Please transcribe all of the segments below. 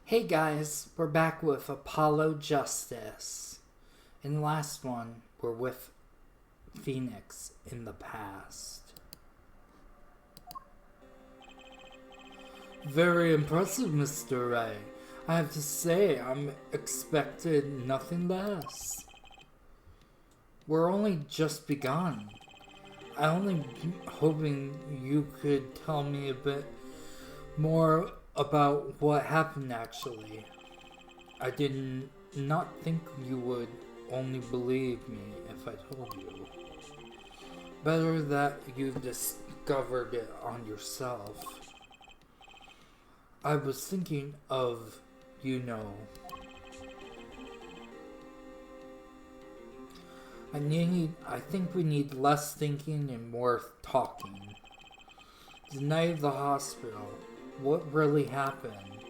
Hey guys, we're back with Apollo Justice. In the last one, we're with Phoenix in the past. Very impressive, Mr. Ray. I have to say, I'm expected nothing less. We're only just begun. I only hoping you could tell me a bit more about what happened actually. I did not think you would only believe me if I told you. Better that you discovered it on yourself. I was thinking of, I think we need less thinking and more talking. The night of the hospital, what really happened?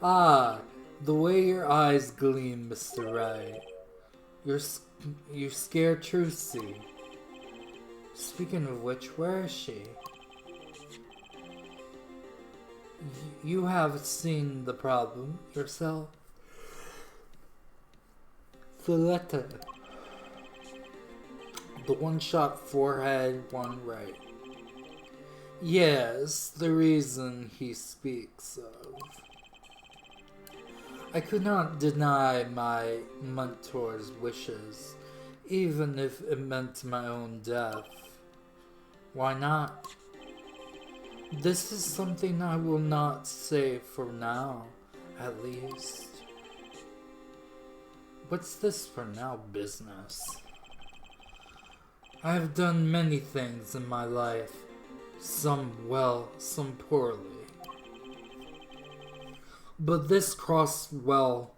Ah, the way your eyes gleam, Mr. Wright. You're scared Trucy. Speaking of which, where is she? You have seen the problem yourself. Valletta. The one-shot forehead, one right. Yes, the reason he speaks of. I could not deny my mentor's wishes, even if it meant my own death. Why not? This is something I will not say for now, at least. What's this for now business? I have done many things in my life. Some well, some poorly. But this cross well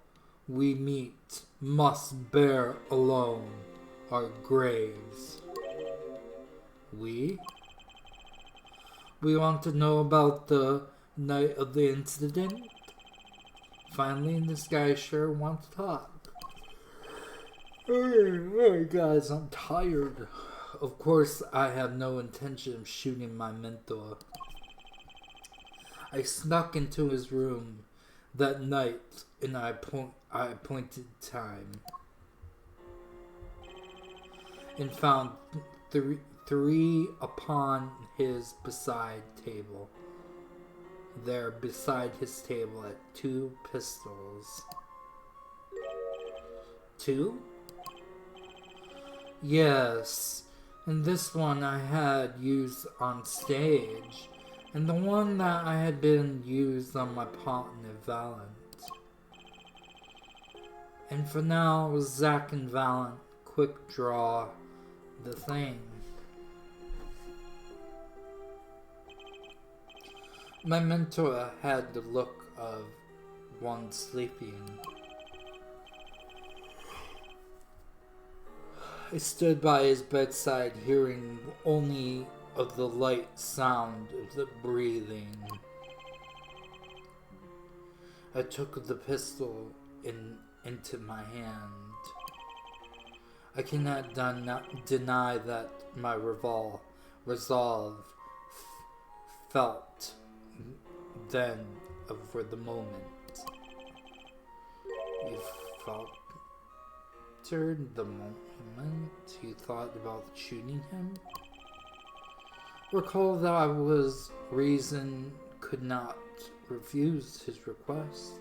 we meet must bear alone our graves. We? We want to know about the night of the incident? Finally, this guy sure wants to talk. Hey guys, I'm tired. Of course, I have no intention of shooting my mentor. I snuck into his room that night and I appointed time and found three upon his table. There beside his table at 2 pistols. 2? Yes. And this one I had used on stage, and the one that I had been used on my partner Valent. And for now, Zack and Valent quick draw the thing. My mentor had the look of one sleeping. I stood by his bedside, hearing only of the light sound of the breathing. I took the pistol into my hand. I cannot deny that my resolve felt then over the moment. You felt the moment you thought about shooting him? Recall that I was reason could not refuse his request.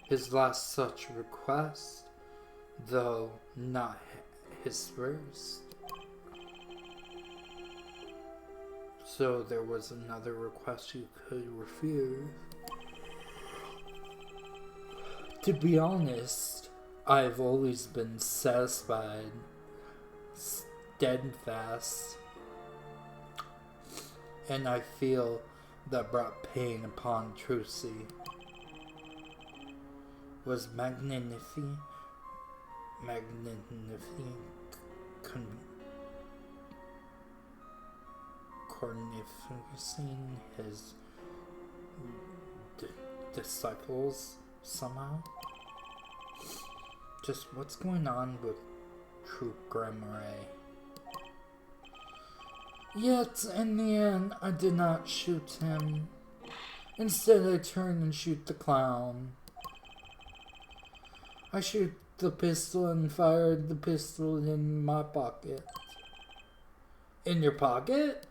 His last such request, though not his first. So there was another request you could refuse. To be honest, I've always been satisfied, steadfast, and I feel that brought pain upon Trucy. Was magnificent, cornifying his disciples somehow? Just what's going on with True Grimoire? Yet, in the end, I did not shoot him. Instead, I turn and shoot the clown. I shoot the pistol and fire the pistol in my pocket. In your pocket?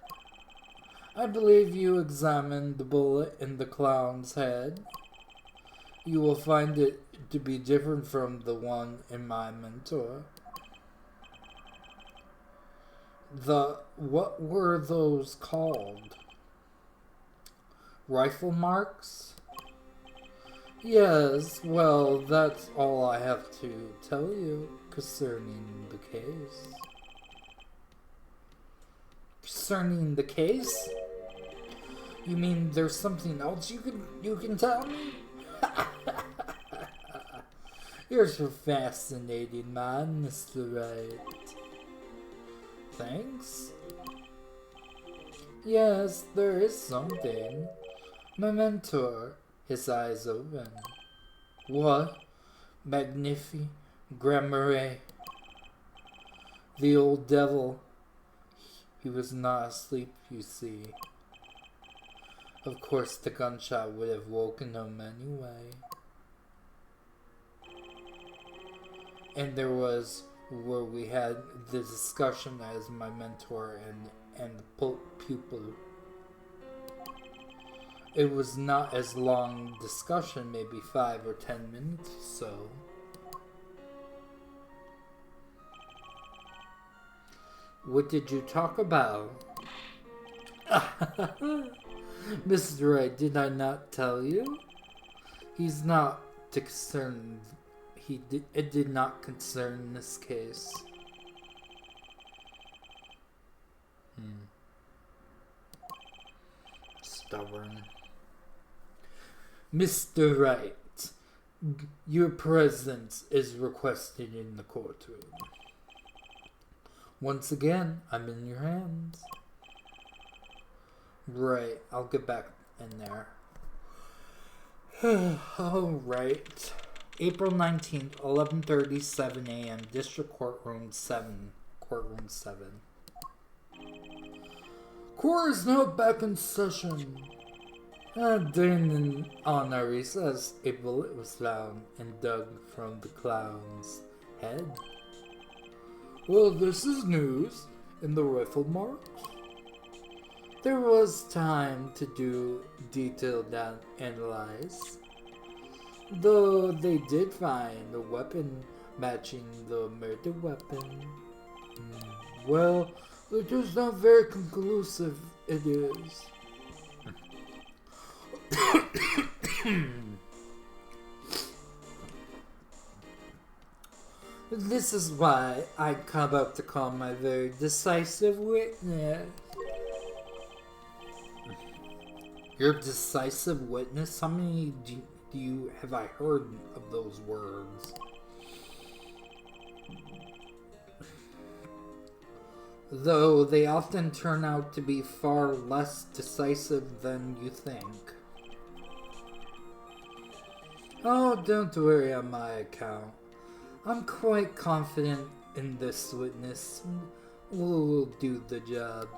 I believe you examined the bullet in the clown's head. You will find it to be different from the one in my mentor. What were those called? Rifle marks? Yes, well, that's all I have to tell you concerning the case. Concerning the case? You mean there's something else you can tell me? You're so fascinating, man, Mr. Right. Thanks. Yes, there is something. My mentor, his eyes open. What? Magnifi, Grammare. The old devil. He was not asleep, you see. Of course, the gunshot would have woken him anyway. And there was where we had the discussion as my mentor and the pupil. It was not as long discussion, maybe 5 or 10 minutes or so. What did you talk about? Mr. Wright, did I not tell you? He's not concerned. It did not concern this case. Stubborn. Mr. Wright, your presence is requested in the courtroom. Once again, I'm in your hands. Right, I'll get back in there. Alright. April 19th, 11:37 a.m. District Courtroom 7. Courtroom 7. Court is now back in session. During on our recess, a bullet was found and dug from the clown's head. Well, this is news. In the rifle marks? There was time to do detailed analyze. Though they did find a weapon matching the murder weapon. Well, it is not very conclusive, it is. This is why I come up to call my very decisive witness. Your decisive witness? How many have I heard of those words? Though they often turn out to be far less decisive than you think. Oh, don't worry on my account. I'm quite confident in this witness will do the job.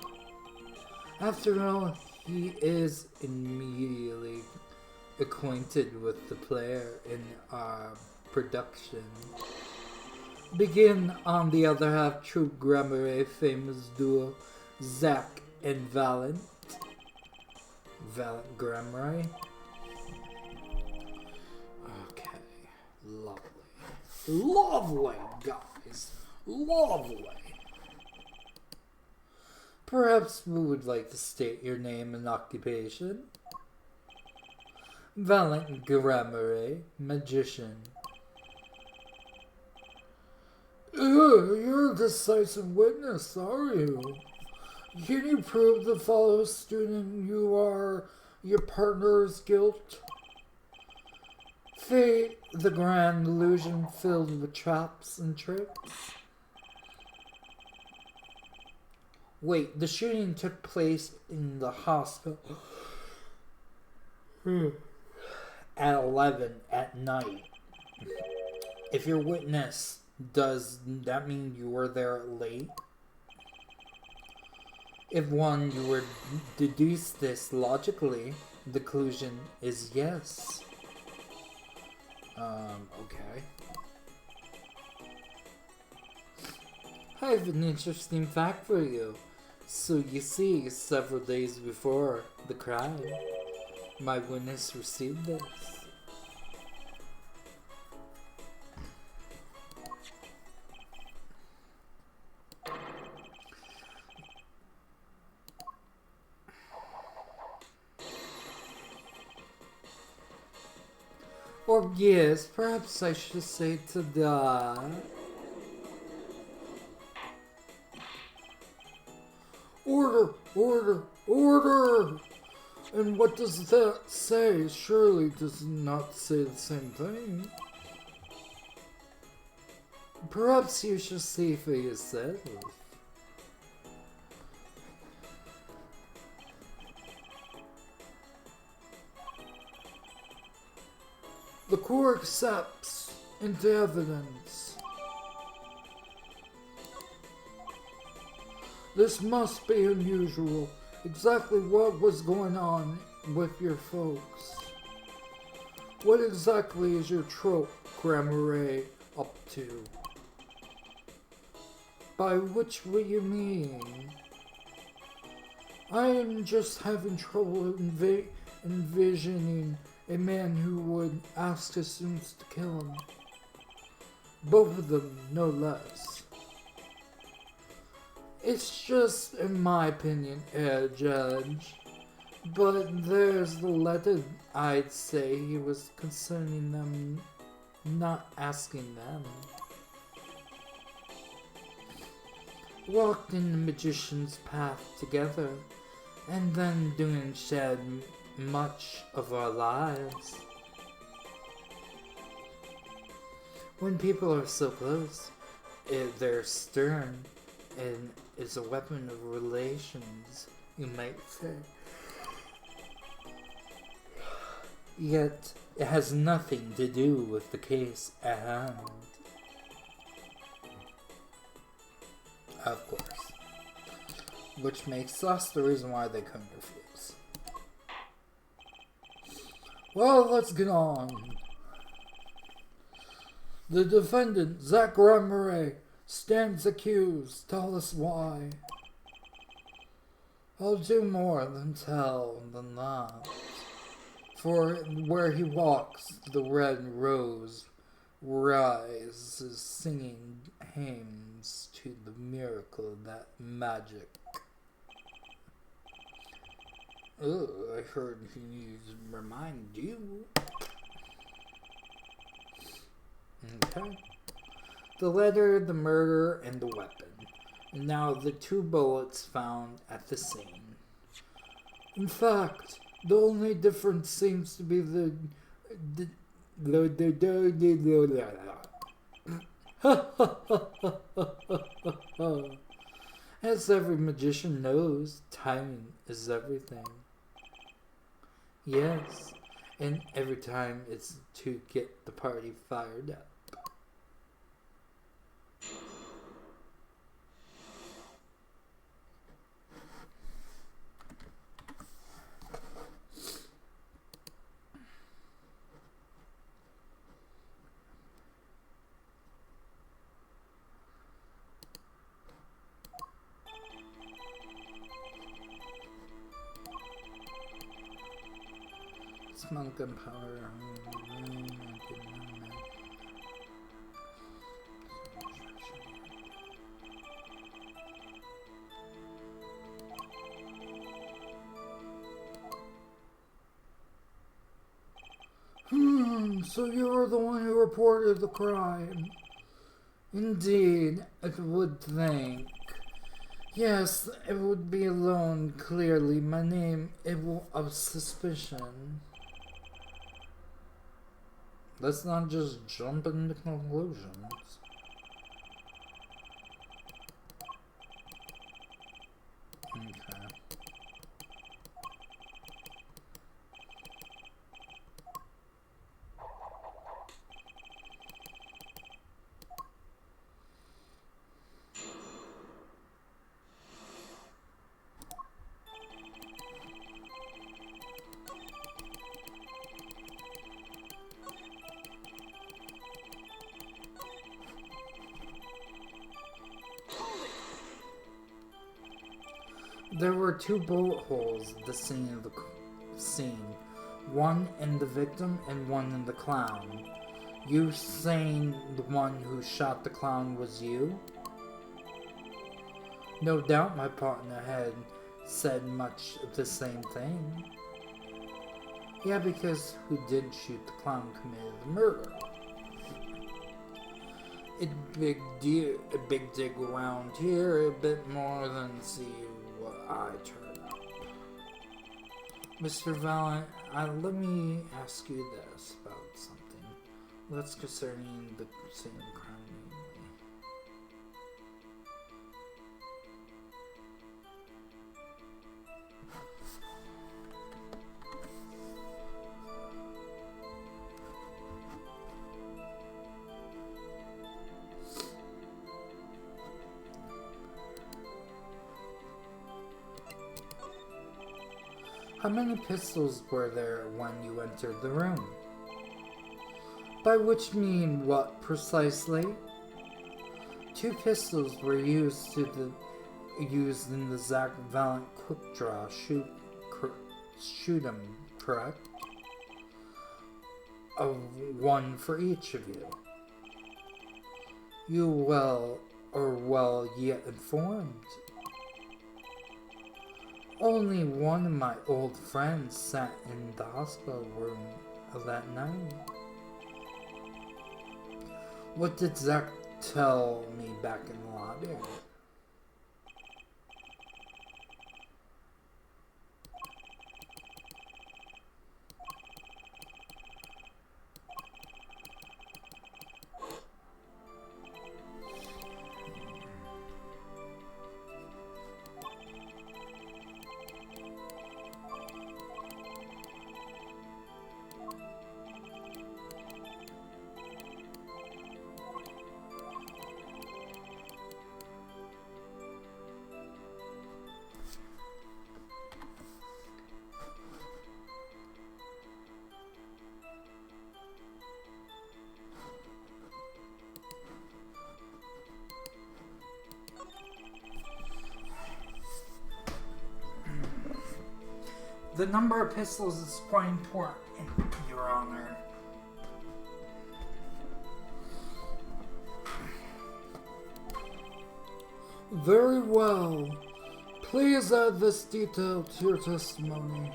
After all, he is immediately acquainted with the player in our production. Begin, on the other half, true Grammare famous duo Zach and Valent. Valent Grammare. Okay, lovely. Lovely, guys. Lovely. Perhaps we would like to state your name and occupation. Valent Grammare, magician. You're a decisive witness, are you? Can you prove the fellow student you are your partner's guilt? Fate, the grand illusion filled with traps and tricks. Wait, the shooting took place in the hospital at 11 at night. If your witness, does that mean you were there late? If one, you would deduce this logically, The conclusion is yes. Okay. I have an interesting fact for you. So you see, several days before the crime, my witness received this. Or yes, perhaps I should say to die. Order! Order! Order! And what does that say? Surely does not say the same thing. Perhaps you should see for yourself. The court accepts into evidence. This must be unusual. Exactly what was going on with your folks? What exactly is your trope, Grammar up to? By which will you mean? I am just having trouble envisioning a man who would ask his students to kill him. Both of them, no less. It's just, in my opinion, Judge. But there's the letter I'd say he was concerning them, not asking them. Walked in the magician's path together, and then didn't shed much of our lives. When people are so close, they're stern, and is a weapon of relations, you might say. Yet, it has nothing to do with the case at hand. Of course. Which makes us the reason why they couldn't refuse. Well, let's get on. The defendant, Zach Murray, stands accused. Tell us why. I'll do more than tell than that. For where he walks, the red rose rises, singing hymns to the miracle of that magic. Oh, I heard he needs to remind you. Okay. The letter, the murder, and the weapon. And now the 2 bullets found at the scene. In fact, the only difference seems to be as every magician knows, timing is everything. Yes, and every time it's to get the party fired up. Smell gunpowder. So you were the one who reported the crime. Indeed, I would think. Yes, it would be alone, clearly. My name, of suspicion. Let's not just jump into conclusions. Okay. There were two bullet holes at the scene of the scene. One in the victim and one in the clown. You saying the one who shot the clown was you? No doubt my partner had said much of the same thing. Yeah, because who did shoot the clown committed the murder. A big dig around here, a bit more than see what I turn up. Mr. Valent, let me ask you this about something. What's concerning the same crime mainly? How many pistols were there when you entered the room? By which mean what precisely? 2 pistols were used in the Zach Valent quick draw shoot 'em, correct? One for each of you. You well yet informed. Only one of my old friends sat in the hospital room that night. What did Zach tell me back in the lobby? The number of pistols is quite important, Your Honor. Very well. Please add this detail to your testimony.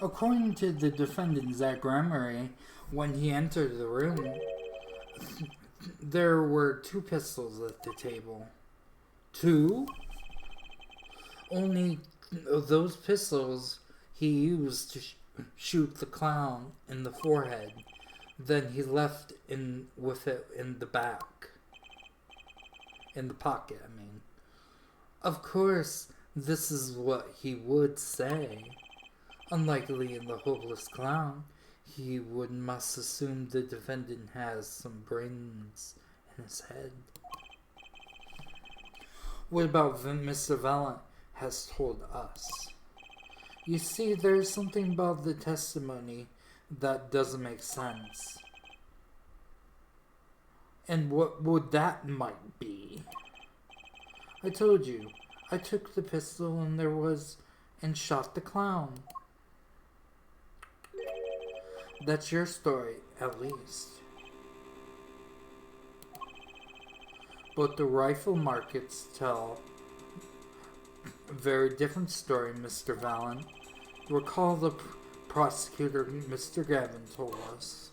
According to the defendant, Zach Emery, when he entered the room, there were 2 pistols at the table. 2? Only those pistols he used to shoot the clown in the forehead. Then he left with it in the back. In the pocket, I mean. Of course, this is what he would say. Unlikely in the hopeless clown, he must assume the defendant has some brains in his head. What about Mr. Valent has told us? You see, there's something about the testimony that doesn't make sense. And what would that might be? I told you, I took the pistol and shot the clown. That's your story, at least. But the rifle markets tell a very different story, Mr. Valent. Recall the prosecutor, Mr. Gavin, told us.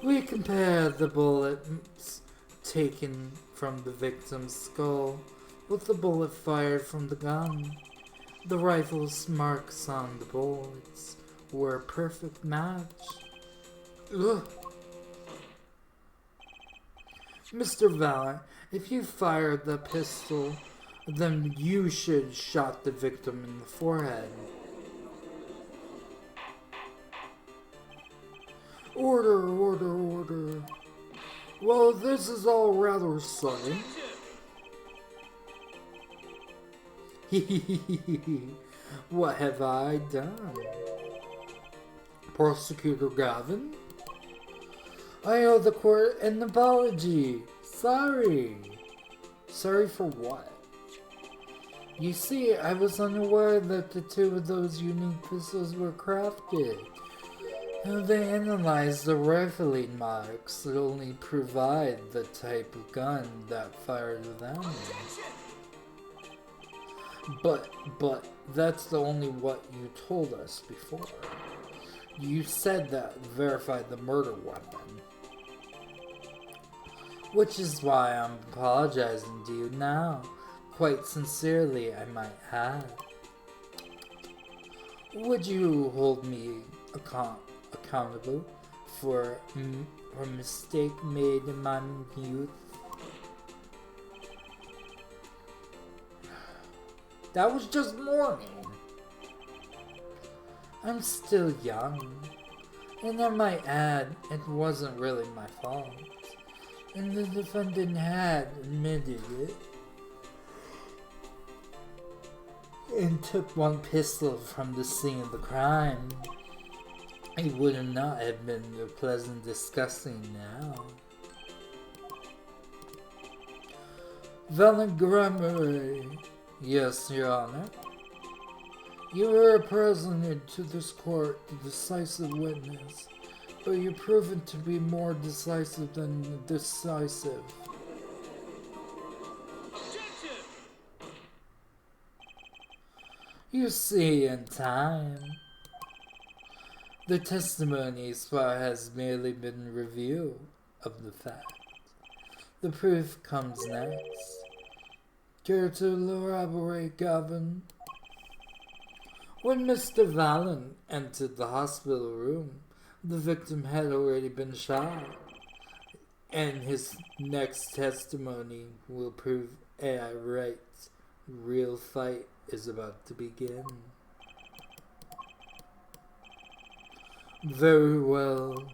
We compared the bullets taken from the victim's skull with the bullet fired from the gun. The rifle's marks on the bullets were a perfect match. Ugh. Mr. Valent, if you fired the pistol, then you should shot the victim in the forehead. Order, order, order. Well, this is all rather sudden. What have I done? Prosecutor Gavin? I owe the court an apology. Sorry. Sorry for what? You see, I was unaware that the two of those unique pistols were crafted. And they analyzed the rifling marks that only provide the type of gun that fired them. But that's the only what you told us before. You said that verified the murder weapon. Which is why I'm apologizing to you now. Quite sincerely, I might add. Would you hold me accountable for a mistake made in my youth? That was just morning. I'm still young. And I might add, it wasn't really my fault. And the defendant had admitted it. And took one pistol from the scene of the crime. It would not have been a pleasant discussing now. Valent Grammar. Yes, Your Honor. You were a prisoner to this court, the decisive witness, but you're proven to be more decisive than decisive. You see, in time, the testimony so far has merely been review of the fact. The proof comes next. Care to elaborate, Gavin? When Mr. Valent entered the hospital room, the victim had already been shot, and his next testimony will prove AI right. Real fight is about to begin. Very well.